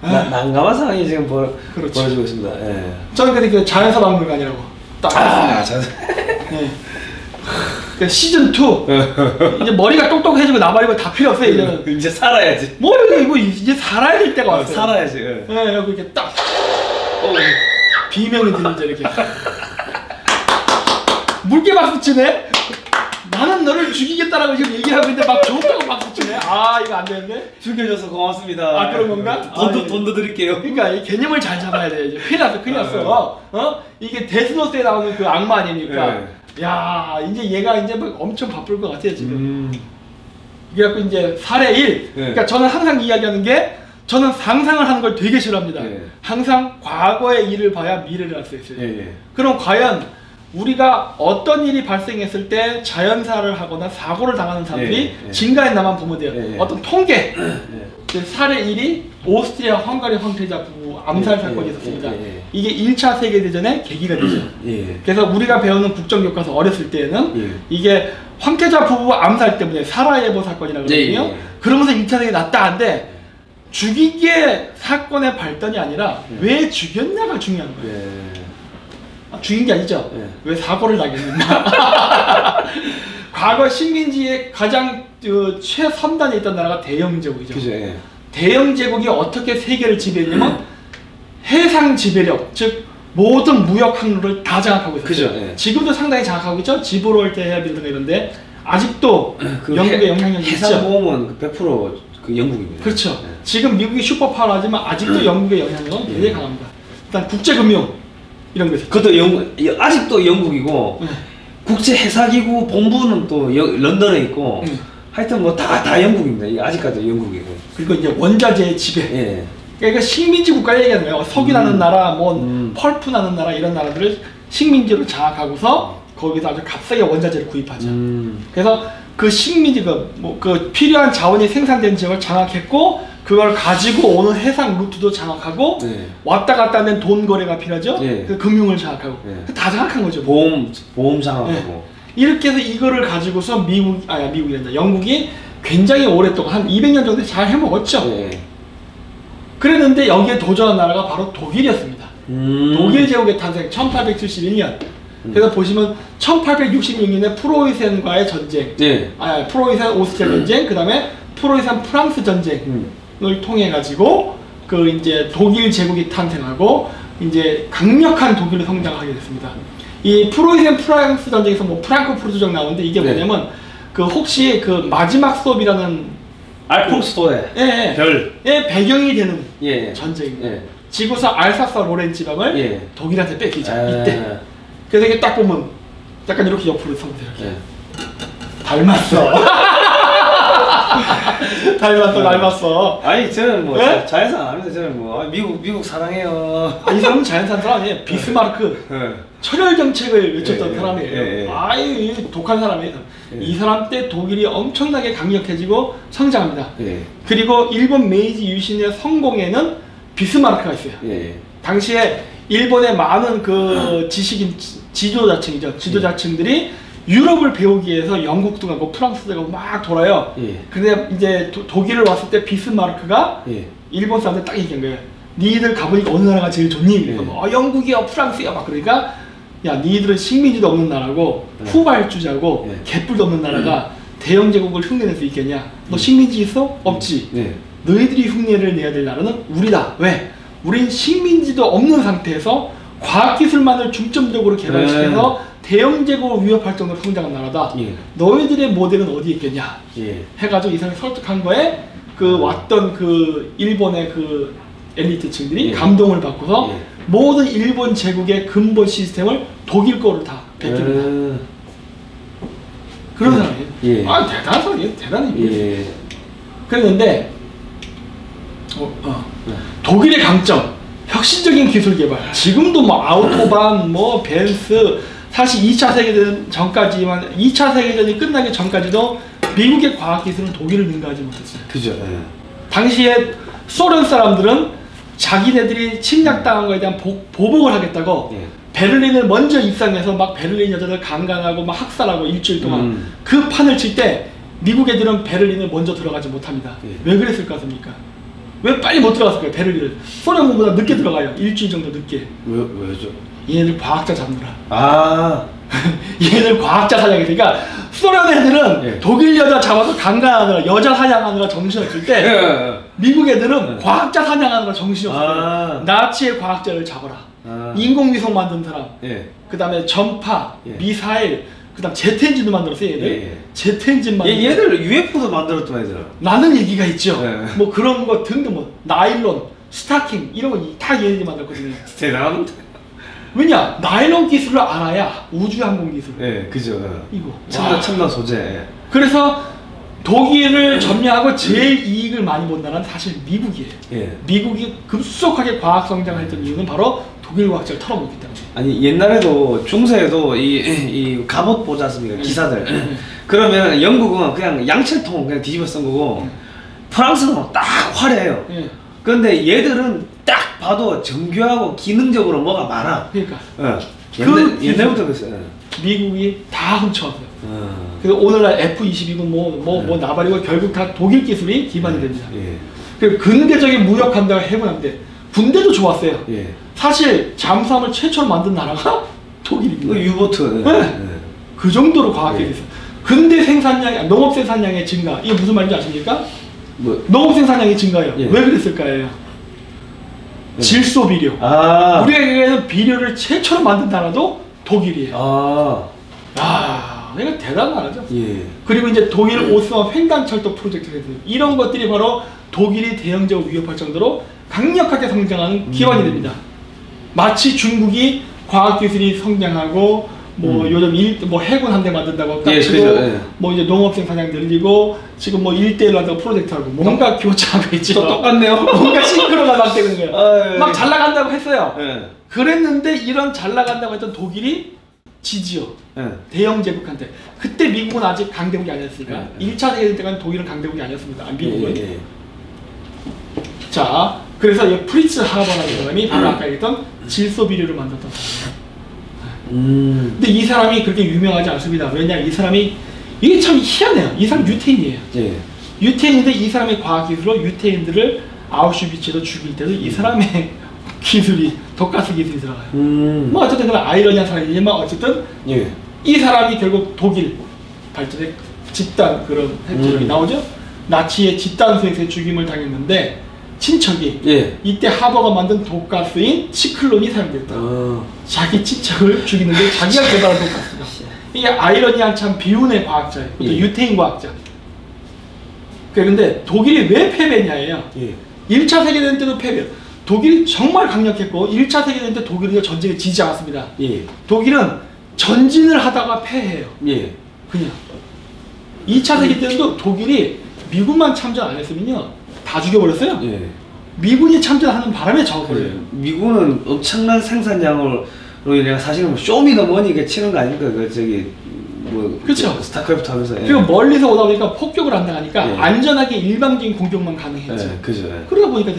난감한 상황이 지금 그렇죠. 벌어지고 있습니다. 예. 저는 그렇게 자연사 박물관이라고 딱. 자연사. 네. 그러니까 시즌 2 이제 머리가 똑똑해지고 나발이고 다 필요 없어요. 이제는 이제 살아야지. 뭐 이거 이제 살아야 될 때가 왔어요. 살아야지. 네, 그리고 이렇게 딱 비명이 들리죠 이렇게. 물개 박수 치네. 나는 너를 죽이겠다라고 지금 얘기하고 있는데 막 좋다고 박수 치네. 아 이거 안 되는데. 죽여줘서 고맙습니다. 아 그런 건가? 돈도 드릴게요. 그러니까 이 개념을 잘 잡아야 돼. 이제 큰일 났어, 큰일 났어. 이게 데스노트에 나오는 그 악마 아닙니까? 야 이제 얘가 이제 막 엄청 바쁠 것 같아요 지금. 그래갖고 이제 사례 1. 그러니까 저는 항상 이야기하는 게 저는 상상을 하는 걸 되게 싫어합니다. 항상 과거의 일을 봐야 미래를 알 수 있어요. 그럼 과연 우리가 어떤 일이 발생했을 때 자연사를 하거나 사고를 당하는 사람들이 증가했나만 보면 돼요. 어떤 통계. 사례 1이 오스트리아 헝가리 황태자 부부 암살 사건이 있었습니다. 이게 1차 세계대전의 계기가 되죠. 그래서 우리가 배우는 국정교과서 어렸을 때는 이게 황태자 부부 암살 때문에 사라예보 사건이라고 그러거든요. 그러면서 2차 세계 났다 한데 죽인 게 사건의 발단이 아니라 왜 죽였냐가 중요한 거예요. 죽인 게 아니죠. 왜 사고를 당했는가. 과거 식민지의 가장 최첨단에 있던 나라가 대영제국이죠. 그죠, 대영제국이 어떻게 세계를 지배했냐면 해상 지배력, 즉 모든 무역 항로를 다 장악하고 있었어요. 그죠, 지금도 상당히 장악하고 있죠. 지브롤터 해협이라든가 이런데 아직도 그 영국의 영향력이 있죠. 해상보험은 100% 그 영국입니다. 그렇죠. 지금 미국이 슈퍼파워하지만 아직도 영국의 영향력은 굉장히 강합니다. 일단 국제금융 이런 거 있어요. 그것도 아직도 영국이고 국제해사기구 본부는 또 런던에 있고 하여튼 뭐 다 영국입니다. 아직까지 영국이고. 그리고 이제 원자재의 지배. 그러니까 식민지 국가 얘기하는 거예요. 석유 나는 나라, 뭐 펄프 나는 나라 이런 나라들을 식민지로 장악하고서 거기서 아주 값싸게 원자재를 구입하죠. 그래서 그 식민지 그 필요한 자원이 생산되는 지역을 장악했고 그걸 가지고 오는 해상 루트도 장악하고 왔다 갔다 하는 돈 거래가 필요하죠. 그 금융을 장악하고 다 장악한 거죠. 보험 장악하고. 이렇게 해서 이거를 가지고서 미국이란다. 영국이 굉장히 오랫동안 한 200년 정도 잘 해먹었죠. 그랬는데 여기에 도전한 나라가 바로 독일이었습니다. 독일 제국의 탄생 1871년. 그래서 보시면 1866년에 프로이센과의 전쟁, 프로이센 오스트리아 전쟁, 그 다음에 프로이센 프랑스 전쟁을 통해 가지고 그 이제 독일 제국이 탄생하고 이제 강력한 독일로 성장하게 됐습니다. 이 프로이센 프랑스 전쟁에서 뭐 프랑크푸르트 전 나오는데 이게 뭐냐면 그 혹시 그 마지막 수업이라는 알퐁스도의 별의 배경이 되는 전쟁입니다. 지구서 알사스 로렌 지방을 독일한테 뺏기죠. 이때. 그래서 이게 딱 보면 약간 이렇게 옆으로 서보세요. 닮았어. 닮았어. 아니 저는 뭐 자연사 안 합니다. 저는 뭐 미국 사랑해요. 이 사람은 자연사 사람 아니에요. 비스마르크. 철혈 정책을 외쳤던 사람이에요. 아유 독한 사람이에요. 이 사람 때 독일이 엄청나게 강력해지고 성장합니다. 그리고 일본 메이지 유신의 성공에는 비스마르크가 있어요. 당시에 일본의 많은 그 지도자층이죠. 지도자층들이 유럽을 배우기 위해서 영국도 가고 프랑스도 가고 막 돌아요. 근데 이제 독일을 왔을 때 비스마르크가 일본 사람들 딱 얘기한 거예요. 니들 가보니까 어느 나라가 제일 좋니? 영국이요, 프랑스요. 막 그러니까 야, 니들은 식민지도 없는 나라고 후발주자고 개뿔도 없는 나라가 대영제국을 흉내낼 수 있겠냐? 너 식민지 있어? 없지. 너희들이 흉내를 내야 될 나라는 우리다. 왜? 우린 식민지도 없는 상태에서 과학기술만을 중점적으로 개발시켜서 대영제국을 위협할 정도로 성장한 나라다. 너희들의 모델은 어디 있겠냐? 해가지고 이 사람이 설득한 거에 그 왔던 그 일본의 그 엘리트층들이 감동을 받고서 모든 일본 제국의 근본 시스템을 독일 거를 다 베낍니다. 그런 사람이에요. 아 대단한 사람이에요. 대단해. 그랬는데 독일의 강점, 혁신적인 기술 개발. 지금도 뭐 아우토반, 뭐 벤츠, 사실 2차 세계대전 전까지만 2차 세계대전이 끝나기 전까지도 미국의 과학기술은 독일을 능가하지 못했어요. 그죠. 당시에 소련 사람들은 자기네들이 침략당한 거에 대한 보복을 하겠다고 베를린을 먼저 입상해서 막 베를린 여자들 강간하고 막 학살하고 일주일 동안 그 판을 칠 때 미국 애들은 베를린을 먼저 들어가지 못합니다. 왜 그랬을 것 같습니까? 왜 빨리 못 들어갔을까요? 베를린을. 소련군보다 늦게 들어가요. 일주일 정도 늦게. 왜죠? 얘네들 과학자 잡느라. 아. 얘네들 과학자 사냥했으니까 소련 애들은 예. 독일 여자 잡아서 강간하느라 여자 사냥하느라 정신없을 때 예. 미국 애들은 과학자 사냥하느라 정신없을 아. 때 나치의 과학자를 잡아라. 아. 인공위성 만든 사람. 예. 그 다음에 전파, 예. 미사일, 그 다음 제트엔진도 만들었어요 얘들. 예. 제트엔진 만들었어요. 얘들 UFO도 만들었던 애들. 라는 얘기가 있죠. 예. 뭐 그런 거 등등 뭐 나일론, 스타킹 이런 거 다 얘네들이 만들었거든요. 대단한데. 왜냐? 나일론 기술을 알아야 우주 항공 기술. 예, 그죠. 이거. 첨단 소재. 그래서 독일을 점령하고 제일 이익을 많이 본 나라는 사실 미국이에요. 예. 미국이 급속하게 과학 성장을 했던 이유는 바로 독일 과학자를 털어먹기 때문에. 아니 옛날에도 중세에도 이 갑옷 보지 않습니까? 기사들. 그러면 영국은 그냥 양철통 그냥 뒤집어 쓴 거고 프랑스는 딱 화려해요. 그런데 얘들은 딱 봐도 정교하고 기능적으로 뭐가 많아. 그러니까. 옛날부터 그랬어요. 미국이 다 훔쳐왔어요. 그래서 오늘날 F-22군 뭐 나발이고 결국 다 독일 기술이 기반이 됩니다. 그리고 근대적인 무력 감각을 해본한데 군대도 좋았어요. 사실 잠수함을 최초로 만든 나라가 독일입니다. 유보트. 그 정도로 과학적이 있어요. 근대 생산량, 농업 생산량의 증가. 이게 무슨 말인지 아십니까? 뭐? 농업 생산량이 증가해요. 왜 그랬을까요? 질소 비료. 우리에게는 비료를 최초로 만든 나라도 독일이에요. 이거 대단한 나라죠. 그리고 이제 독일 오스만 횡단철도 프로젝트가 있어요. 이런 것들이 바로 독일이 대형적으로 위협할 정도로 강력하게 성장하는 기반이 됩니다. 마치 중국이 과학기술이 성장하고 요즘 해군 함대 만든다고 깍치고 뭐 이제 농업 생산량 늘리고 지금 뭐 1대1로 한다고 프로젝트 하고 뭔가 교차하고 있죠. 똑같네요. 뭔가 싱크로가 막 되는 거예요. 막 잘 나간다고 했어요. 그랬는데 이런 잘 나간다고 했던 독일이 지지요. 대영 제국한테. 그때 미국은 아직 강대국이 아니었으니까 1차 세계대전 때까지 독일은 강대국이 아니었습니다. 미국은. 자, 그래서 이 프리츠 하버라는 사람이 바로 아까 얘기했던 질소 비료를 만들었던 사람이에요. 근데 이 사람이 그렇게 유명하지 않습니다. 왜냐하면 이 사람이 이게 참 희한해요. 이 사람 유태인이에요. 유태인인데 이 사람의 과학기술로 유태인들을 아우슈비츠에서 죽일 때도 이 사람의 기술이 독가스 기술이 들어가요. 뭐 어쨌든 그런 아이러니한 사람이지만 어쨌든 이 사람이 결국 독일 발전의 집단 그런 핵들이 나오죠. 나치의 집단 수행소에 죽임을 당했는데 친척이 이때 하버가 만든 독가스인 치클론이 사용됐다. 자기 친척을 죽이는데 자기가 개발한 독가스다. 이게 아이러니한 참 비운의 과학자예요. 또 유태인 과학자. 그런데 독일이 왜 패배냐예요. 1차 세계대전 때도 패배. 독일이 정말 강력했고 1차 세계대전 때 독일이 전쟁에 지지 않았습니다. 독일은 전진을 하다가 패해요. 그냥 2차 세계대전도 독일이 미국만 참전 안 했으면요 다 죽여버렸어요. 미군이 참전하는 바람에 적어버려요. 미군은 엄청난 생산량으로 인해 사실은 쇼미더머니가 치는 거 아닙니까? 그 저기 뭐 그렇죠. 스타크래프트 하면서. 그리고 멀리서 오다 보니까 폭격을 안 당하니까 안전하게 일방적인 공격만 가능했죠. 그러다 보니까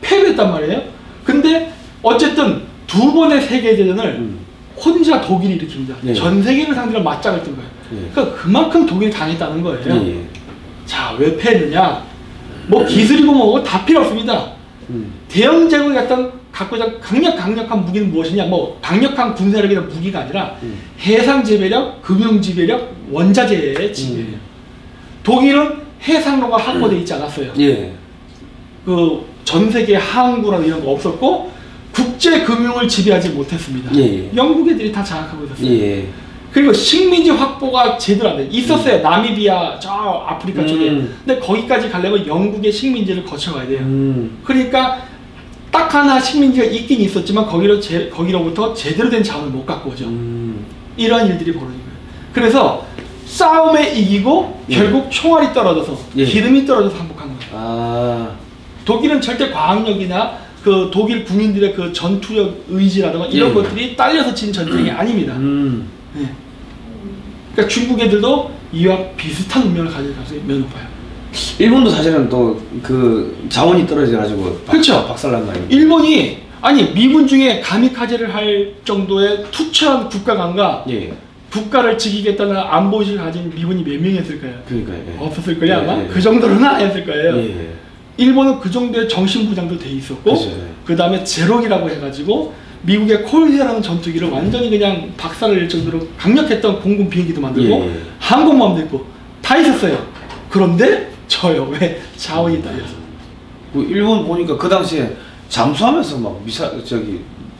패배했단 말이에요. 근데 어쨌든 두 번의 세계대전을 혼자 독일이 일으킵니다. 전 세계를 상대로 맞짱을 뜬 거예요. 그러니까 그만큼 독일이 강했다는 거예요. 자, 왜 패했느냐? 뭐 기술이고 뭐고 다 필요 없습니다. 대영 제국이 갖고 있던 강력한 무기는 무엇이냐? 뭐 강력한 군사력이나 무기가 아니라 해상 지배력, 금융 지배력, 원자재의 지배력. 독일은 해상로가 확보되어 있지 않았어요. 그 전 세계 항구라는 이런 거 없었고 국제 금융을 지배하지 못했습니다. 영국 애들이 다 장악하고 있었어요. 그리고 식민지 확보가 제대로 안 돼. 있었어요. 나미비아, 저 아프리카 쪽에. 근데 거기까지 가려면 영국의 식민지를 거쳐가야 돼요. 그러니까 딱 하나 식민지가 있긴 있었지만 거기로부터 제대로 된 자원을 못 갖고 오죠. 이런 일들이 벌어진 거예요. 그래서 싸움에 이기고 결국 총알이 떨어져서 기름이 떨어져서 항복한 거예요. 독일은 절대 과학력이나 그 독일 군인들의 그 전투력 의지라든가 이런 것들이 딸려서 진 전쟁이 아닙니다. 그러니까 중국 애들도 이와 비슷한 운명을 가질 가능성이 매우 높아요. 일본도 사실은 또 그 자원이 떨어져가지고 그렇죠. 박살난 거 아닙니까? 일본이 미군 중에 가미카제를 할 정도의 투철한 국가관과 국가를 지키겠다는 안보의식을 가진 미군이 몇 명이었을까요? 그러니까요. 없었을 거예요 아마? 그 정도로는 아니었을 거예요. 일본은 그 정도의 정신부장도 돼 있었고, 그 다음에 제록이라고 해가지고 미국의 콜헤라는 전투기를 완전히 그냥 박살을 낼 정도로 강력했던 공군 비행기도 만들고 항공모함도 있고 다 있었어요. 그런데 저요, 왜 자원이 딸려서. 일본 보니까 그 당시에 잠수하면서 막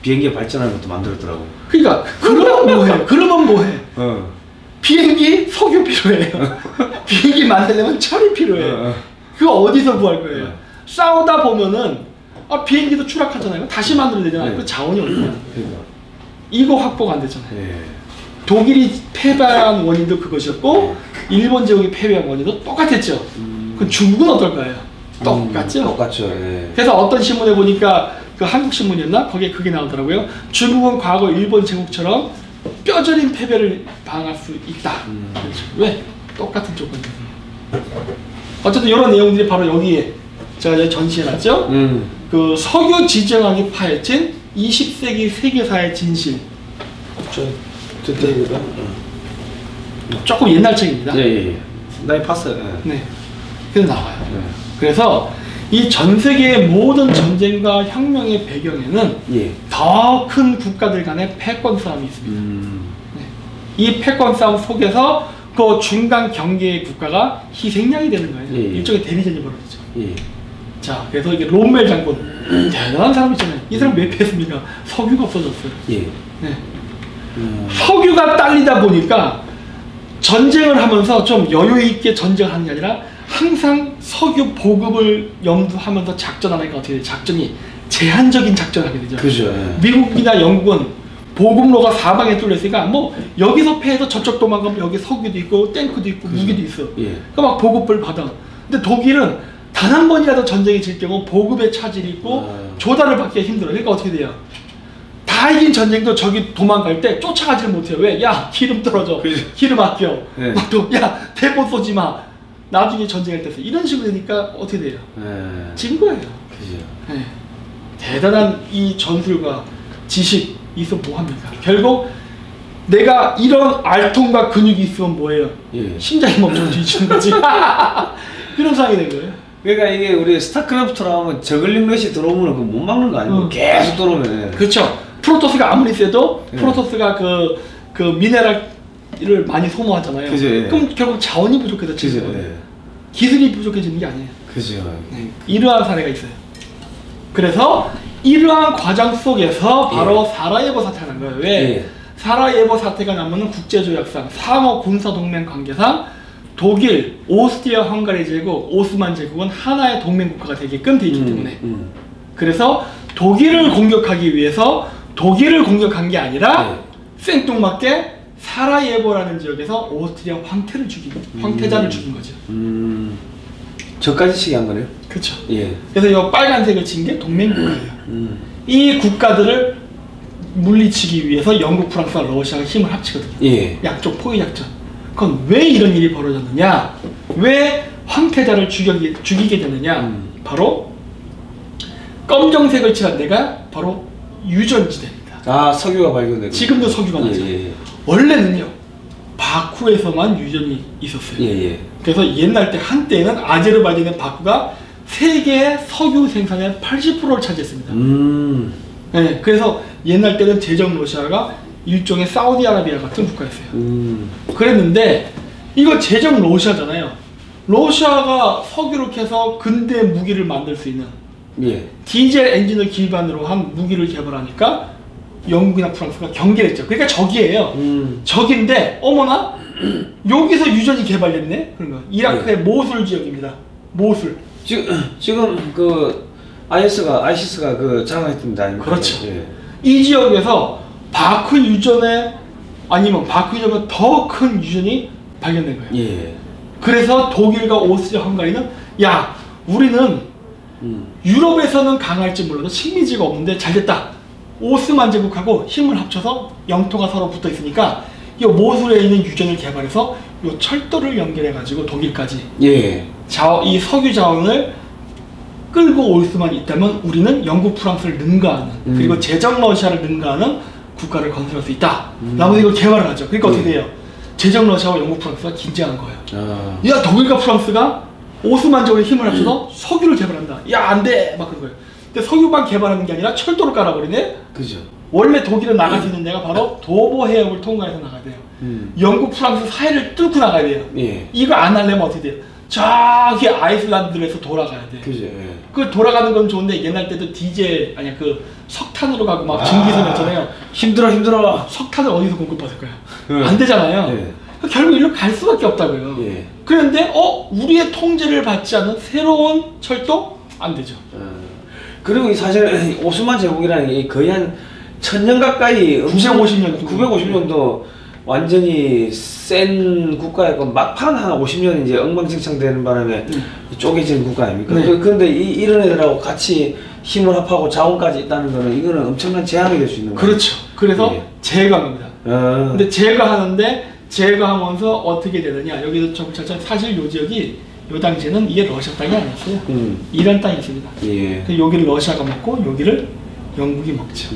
비행기 발전하는 것도 만들었더라고. 그러니까 그러면 뭐해? 그러면 뭐해? 비행기 석유 필요해요. 비행기 만들려면 철이 필요해요. 그거 어디서 구할 거예요? 싸우다 보면은 비행기도 추락하잖아요. 다시 만들어야 되잖아요. 그 자원이 어디냐? 이거 확보가 안 되잖아요. 독일이 패배한 원인도 그것이었고 일본 제국이 패배한 원인도 똑같았죠. 그 중국은 어떨까요? 똑같죠. 똑같죠. 그래서 어떤 신문에 보니까 그 한국 신문이었나? 거기에 그게 나오더라고요. 중국은 과거 일본 제국처럼 뼈저린 패배를 방할 수 있다. 왜? 똑같은 조건이거든요. 어쨌든 이런 내용들이 바로 여기에 제가 여기 전시해놨죠. 그 석유 지정학이 파헤친 20세기 세계사의 진실. 조금 옛날 책입니다. 나 봤어요. 네. 그래서 나와요. 그래서 이 전 세계의 모든 전쟁과 혁명의 배경에는 더 큰 국가들 간의 패권 싸움이 있습니다. 이 패권 싸움 속에서 그 중간 경계의 국가가 희생양이 되는 거예요. 일종의 대리전이 벌어지죠. 자, 그래서 이게 롬멜 장군 대단한 사람 있잖아요. 이 사람 왜 패했습니까? 석유가 없어졌어요. 석유가 딸리다 보니까 전쟁을 하면서 좀 여유 있게 전쟁을 하는 게 아니라 항상 석유 보급을 염두하면서 작전하니까 어떻게 돼요? 작전이 제한적인 작전을 하게 되죠. 그죠. 미국이나 영국은 보급로가 사방에 뚫렸으니까 뭐 여기서 패해서 저쪽 도망가면 여기 석유도 있고 탱크도 있고 무기도 있어. 그러니까 막 보급을 받아. 근데 독일은 단 한 번이라도 전쟁이 질 경우 보급에 차질이 있고 조달을 받기가 힘들어요. 그러니까 어떻게 돼요? 다 이긴 전쟁도 저기 도망갈 때 쫓아가지를 못해요. 왜? 야, 기름 떨어져. 기름 아껴. 또 야, 대포 쏘지 마. 나중에 전쟁할 때 이런 식으로 되니까 어떻게 돼요? 진 거예요. 대단한 이 전술과 지식 있어 뭐합니까? 결국 내가 이런 알통과 근육이 있으면 뭐예요? 심장이 멈춰 뒤지는 거지. 그런 상황이 된 거예요. 그러니까 이게 우리 스타크래프트로 하면 저글링 러시 들어오면 못 막는 거 아니에요? 계속 들어오면. 그렇죠. 프로토스가 아무리 세도 프로토스가 그 미네랄을 많이 소모하잖아요. 그럼 결국 자원이 부족해서 지는 거예요. 기술이 부족해지는 게 아니에요. 이러한 사례가 있어요. 그래서 이러한 과정 속에서 바로 사라예보 사태가 난 거예요. 왜? 사라예보 사태가 나면은 국제조약상, 상호 군사동맹 관계상 독일, 오스트리아 헝가리 제국, 오스만 제국은 하나의 동맹국가가 되게끔 돼 있기 때문에 그래서 독일을 공격하기 위해서 독일을 공격한 게 아니라 생뚱맞게 사라예보라는 지역에서 오스트리아 황태자를 죽인 거죠. 저까지 치게 한 거네요? 그렇죠. 그래서 이 빨간색을 친 게 동맹국가예요. 이 국가들을 물리치기 위해서 영국, 프랑스와 러시아가 힘을 합치거든요. 양쪽 포위 작전. 그건 왜 이런 일이 벌어졌느냐? 왜 황태자를 죽이게 되느냐? 바로 검정색을 칠한 데가 바로 유전지대입니다. 석유가 발견되고 지금도 석유가 나죠. 원래는요 바쿠에서만 유전이 있었어요. 그래서 옛날 때 한때는 아제르바이잔의 바쿠가 세계 석유 생산의 80%를 차지했습니다. 그래서 옛날 때는 제정 러시아가 일종의 사우디아라비아 같은 국가였어요. 그랬는데 이거 제정 러시아잖아요. 러시아가 석유를 캐서 근대 무기를 만들 수 있는 디젤 엔진을 기반으로 한 무기를 개발하니까 영국이나 프랑스가 경계를 했죠. 그러니까 적이에요. 적인데 어머나 여기서 유전이 개발됐네. 그런 거. 이라크의 모술 지역입니다. 모술. 지금 그 아이시스가 그 장악했습니다. 그렇죠. 이 지역에서 바크 유전에 아니면 바크 유전보다 더 큰 유전이 발견된 거예요. 그래서 독일과 오스트리아 헝가리는 야 우리는 유럽에서는 강할지 몰라도 식민지가 없는데 잘됐다. 오스만 제국하고 힘을 합쳐서 영토가 서로 붙어 있으니까 이 모술에 있는 유전을 개발해서 이 철도를 연결해 가지고 독일까지 이 석유 자원을 끌고 올 수만 있다면 우리는 영국, 프랑스를 능가하는 그리고 제정 러시아를 능가하는 국가를 건설할 수 있다. 라고 이걸 개발을 하죠. 그러니까 어떻게 돼요? 제정 러시아와 영국, 프랑스가 긴장한 거예요. 야 독일과 프랑스가 오스만 제국에 힘을 합쳐서 석유를 개발한다. 야, 안 돼! 막 그런 거예요. 근데 석유만 개발하는 게 아니라 철도를 깔아버리네? 그죠. 원래 독일은 나갈 수 있는 데가 바로 도보 해협을 통과해서 나가야 돼요. 영국, 프랑스 사이를 뚫고 나가야 돼요. 예. 이거 안 하려면 어떻게 돼요? 저기 아이슬란드에서 돌아가야 돼. 그죠. 예. 그 돌아가는 건 좋은데 옛날 때도 디젤 아니야 그 석탄으로 가고 막 증기선이었잖아요. 힘들어. 석탄을 어디서 공급받을까요? 안 되잖아요. 예. 결국 이리로 갈 수밖에 없다고요. 예. 그런데 우리의 통제를 받지 않은 새로운 철도? 안 되죠. 그리고 사실 오스만 제국이라는 게 거의 한 1000년 가까이 950년도 완전히 센 국가였고 막판 한 50년 이제 엉망진창 되는 바람에 쪼개진 국가 아닙니까? 네. 그런데 이런 애들하고 같이 힘을 합하고 자원까지 있다는 거는 이거는 엄청난 재앙이 될 수 있는 거예요. 그렇죠. 그래서 예. 제거합니다. 근데 제거하면서 어떻게 되느냐? 여기도 좀 사실 요 지역이 요 당시에는 이게 러시아 땅이 아니었어요. 이란 땅이었습니다. 예. 여기를 러시아가 먹고 여기를 영국이 먹죠.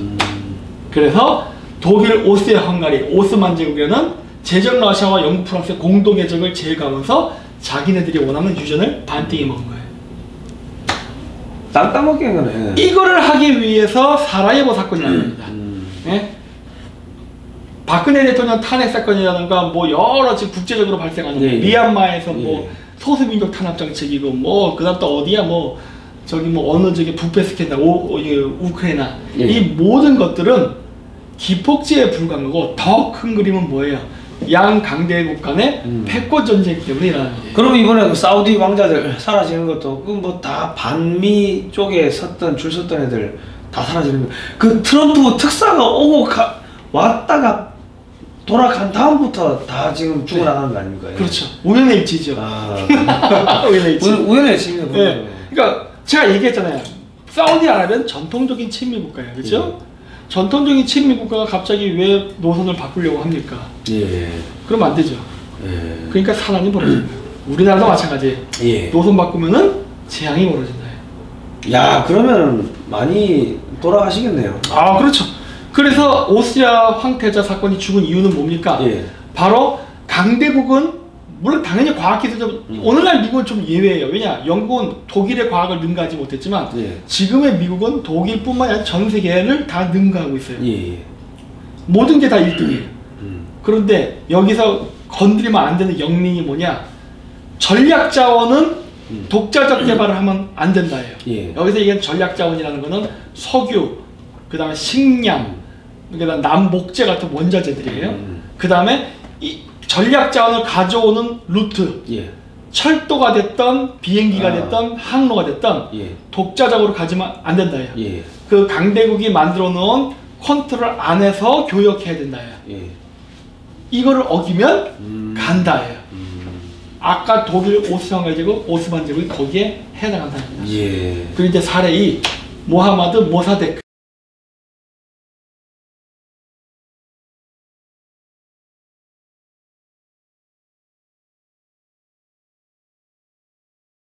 그래서 독일, 오스트리아, 헝가리, 오스만 제국에는 제적 러시아와 영국, 프랑스의 공동 해적을 제거하면서 자기네들이 원하는 유전을 반띵해 먹은 거예요. 땅 따먹게 한 거네. 이거를 하기 위해서 사라예보 사건이 나옵니다. 예? 박근혜 대통령 탄핵 사건이라든가 뭐 여러 지금 국제적으로 발생하는 미얀마에서 뭐 소수민족 탄압 정책이고 뭐 그다음 또 어디야 뭐 저기 뭐 어느 저기 부패 스캔들 우크라이나 이 모든 것들은 기폭제에 불과한 거고 더 큰 그림은 뭐예요? 양 강대국 간의 패권 전쟁 때문에 일어나는 거예요. 그럼 이번에 그 사우디 왕자들 사라지는 것도 그 뭐 다 반미 쪽에 줄 섰던 애들 다 사라지는 거. 그 트럼프 특사가 오고 왔다가 돌아간 다음부터 다 지금 죽어나가는 거 아닙니까? 그렇죠. 우연의 일치죠. 우연의 일치. 우연의 일치입니다. 네. 그러니까 제가 얘기했잖아요. 사우디아라비아는 전통적인 친미 국가예요. 그렇죠? 전통적인 친미 국가가 갑자기 왜 노선을 바꾸려고 합니까? 예. 그러면 안 되죠. 예. 그러니까 사단이 벌어지는 거예요. 우리나라도 마찬가지예요. 예. 노선 바꾸면은 재앙이 벌어진다. 야, 그러면 많이 돌아가시겠네요. 아, 그렇죠. 그래서 오스트리아 황태자 사건이 죽은 이유는 뭡니까? 예. 바로 강대국은 물론 당연히 과학기술적 오늘날 미국은 좀 예외예요. 왜냐? 영국은 독일의 과학을 능가하지 못했지만 지금의 미국은 독일뿐만 아니라 전 세계를 다 능가하고 있어요. 모든 게 다 1등이에요. 그런데 여기서 건드리면 안 되는 영링이 뭐냐? 전략 자원은 독자적 개발을 하면 안 된다예요. 여기서 얘기하는 전략 자원이라는 거는 석유, 그 다음에 식량, 그다음 남목재 같은 원자재들이에요. 그 다음에 이 전략 자원을 가져오는 루트, 철도가 됐던 비행기가 됐던 항로가 됐던 독자적으로 가지면 안 된다예요. 그 강대국이 만들어 놓은 컨트롤 안에서 교역해야 된다예요. 이거를 어기면 간다예요. 아까 독일 오스만 제국이 거기에 해당한다는 거죠. 그리고 이제 사례 2, 모하마드 모사데크.